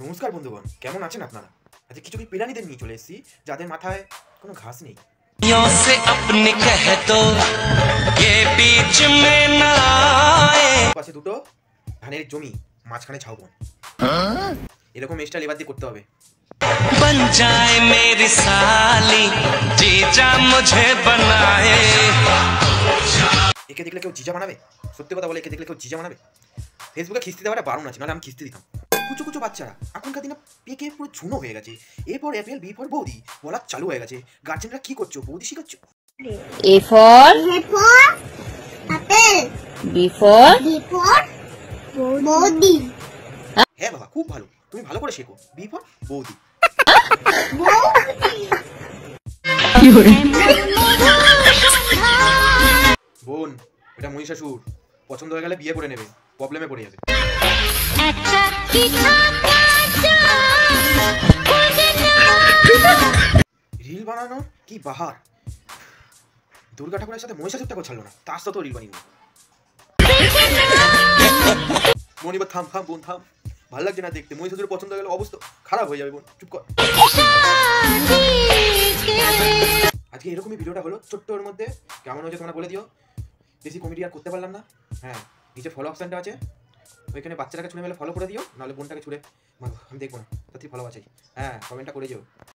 নমস্কার বন্ধুগণ, কেমন আছেন আপনারা? আজকে কিছু প্রাণীদের নিয়ে চলে এসেছি যাদের মাথায় কোনো ঘাস নেই। পাশে দুটো ধানের জমি, মাঝখানে ঝাউবন। এরকম স্টাইল এবার দিয়ে করতে হবে। बन जाए मेरी साली जीजा मुझे बनाए। একে দেখলে কেউ জিজা বানাবে? সত্যি কথা বলে একে দেখলে কেউ জিজা বানাবে? ফেসবুকে খিস্তি দেওয়াটা বারণ আছে, নাহলে আমি খিস্তি দিতাম। কুচু কুচু বাচ্চারা এখনকার দিনে পেকে পুরো ঝুনো হয়ে গেছে। A for apple, B for বৌদি বলা চালু হয়ে গেছে। গার্জেনরা কি করছো? বৌদি শিখাচ্ছ? A for apple, B for বৌদি। হ্যাঁ বাবা, খুব ভালো, তুমি ভালো করে শেখো। বি ফর বৌদি। বোন, এটা মহিষাসুর। পছন্দ হয়ে গেলে বিয়ে করে নেবে, প্রবলেমে পড়ে যাবে। রিল বানানো কি বাহার! দুর্গা ঠাকুরের সাথে মহিষাসুরটাকে ছাড়লো না, তার সাথেও রিল বানিয়ে। বোন এবার থাম থাম, বোন থাম, ভালো লাগছে না দেখতে। মহিষাসুরের পছন্দ হয়ে গেলে অবস্থা খারাপ হয়ে যাবে। বোন চুপ কর। আজকে এরকমই ভিডিওটা হলো, ছোট্টর মধ্যে। কেমন হয়েছে তোমরা বলে দিও। বেশি কমেডি আর করতে পারলাম না। হ্যাঁ, নিচে ফলো অপশানটা আছে, ওইখানে বাচ্চাটাকে ছুঁড়ে মেলে ফলো করে দিও, নাহলে বোনটাকে ছুঁড়ে মারবো, আমি দেখবো না। তার থেকে ফলো আছে। হ্যাঁ, কমেন্টটা করে দিও।